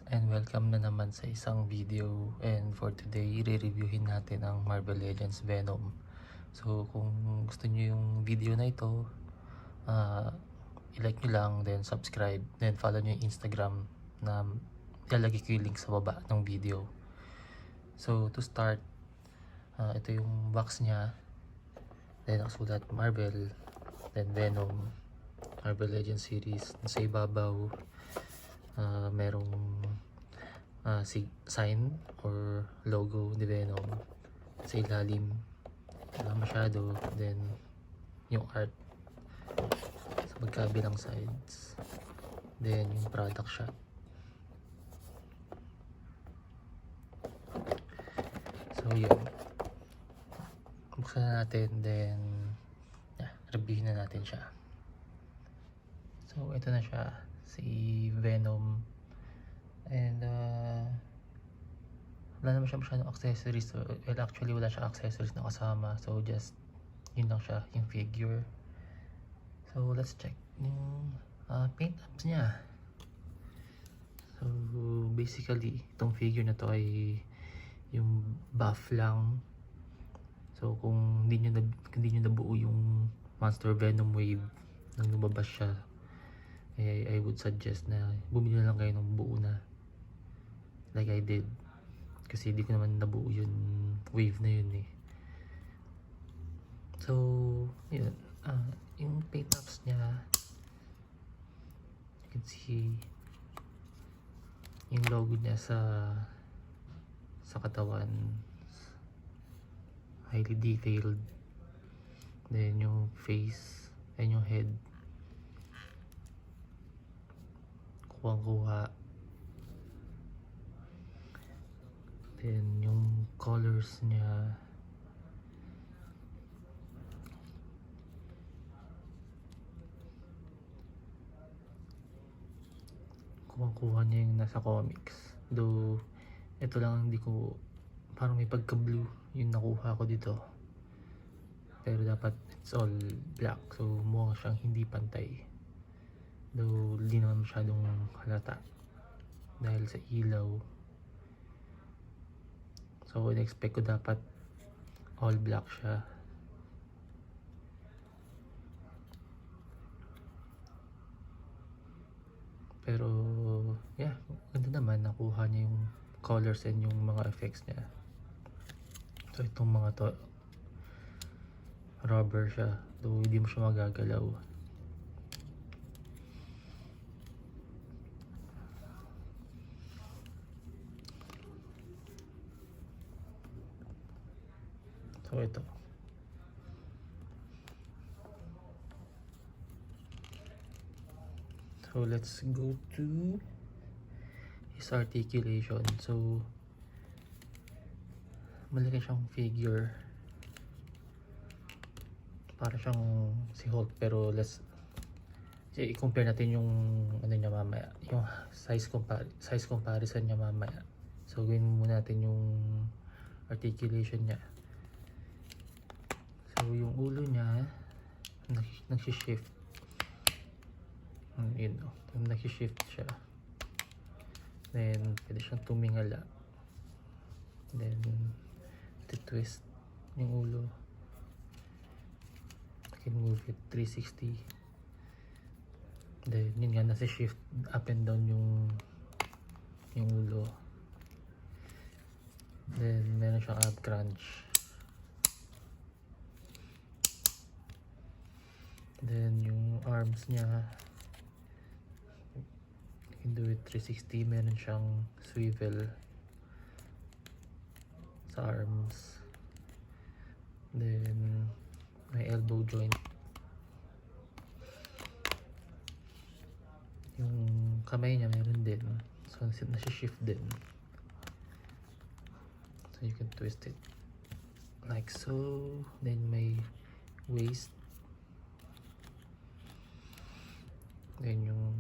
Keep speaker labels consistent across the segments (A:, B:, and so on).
A: and welcome na naman sa isang video, and for today re-reviewin natin ang Marvel Legends Venom. So kung gusto niyo yung video na ito, i-like nyo lang, then subscribe, then follow nyo yung Instagram na ilalagay ko yung link sa baba ng video. So to start, ito yung box nya, then nakasulat Marvel, then Venom, Marvel Legends series. Sa ibabaw merong sign or logo ni Venom. Sa ilalim wala masyado, then yung art sa magkabilang sides, then yung product shot. So yun, buksan na natin, then reviewin na natin siya. So ito na siya, si Venom, and wala naman siya masyadong accessories. So, well, actually wala siya accessories na kasama, so just yun lang siya, yung figure. So let's check yung paint apps niya. So basically itong figure na to ay yung buff lang. So kung hindi nyo nabuo yung Monster Venom wave nang lumabas siya, I would suggest na bumili na lang kayo ng buo na, like I did, kasi di ko naman nabuo yung wave na yun eh. So yun, yung paint apps niya, you can see yung logo niya sa katawan, highly detailed. Then yung face and yung head, kuha. Then yung colors niya, kuha niya yung nasa comics. Though ito lang hindi ko, parang may pagka blue yung nakuha ko dito, pero dapat it's all black, so mukhang siyang hindi pantay. Though hindi naman masyadong halata dahil sa ilaw. So in-expect ko dapat all black siya. Pero yeah, ganda naman, nakuha niya yung colors and yung mga effects niya. So itong mga to, rubber siya, though hindi mo siya magagalaw. So ito, so let's go to his articulation. So malaki siyang figure, para siyang si Hulk, pero i-compare natin yung ano niya mamaya, yung size comparison niya mamaya. So gawin muna natin yung articulation niya. So yung ulo niya nag-shift, yun o, nag-shift siya, then pwede siyang tumingala, then twist yung ulo, I can move it 360. Then yun nga, nasa shift up and down yung ulo. Then meron siyang ab crunch. Then yung arms niya, you can do it 360. Meron siyang swivel sa arms. Then may elbow joint. Yung kamay niya meron din, so nasi-shift din. So you can twist it like so. Then may waist, then yung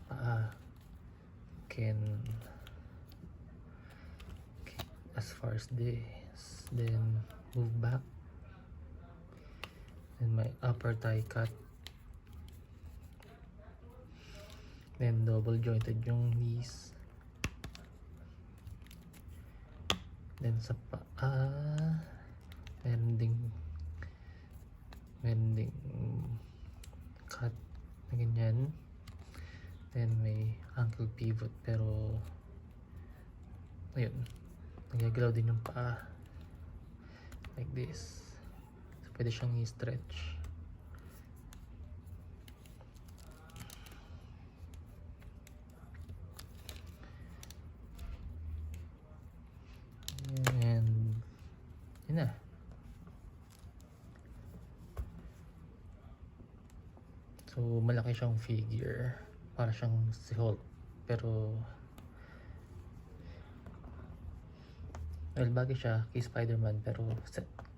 A: paa can as far as this, then move back. Then my upper thigh cut, then double jointed yung knees, Then sa paa, meron ding cut na ganyan. Then may ankle pivot, pero ayun, nagagalaw din yung paa like this. So pwede siyang i-stretch. And yun na. So malaki siyang figure, para siyang si Hulk, pero well, bagay siya kay Spider-Man, pero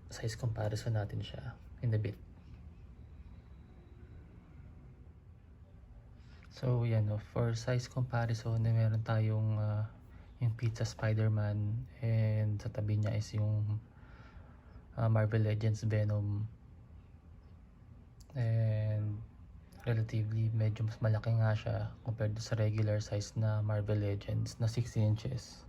A: size comparison natin siya in a bit. So yan, no, for size comparison, meron tayong yung pizza Spider-Man, and sa tabi niya is yung Marvel Legends Venom, and relatively medyo mas malaki nga siya compared sa regular size na Marvel Legends na 60 inches.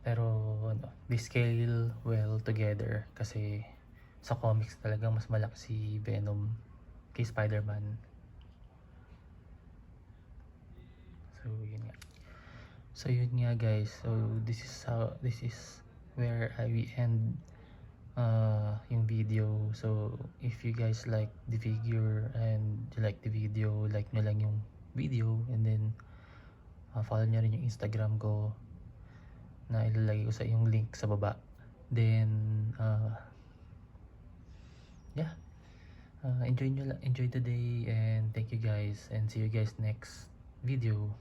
A: Pero ano, they scale well together kasi sa comics talagang mas malaki si Venom kay Spider-Man. So yun nga guys. So this is where we end yung video. So if you guys like the figure and you like the video, like nyo lang yung video, and then follow nyo rin yung Instagram ko na ilalagay ko sa yung link sa baba. Then yeah, enjoy the day, and thank you guys, and see you guys next video.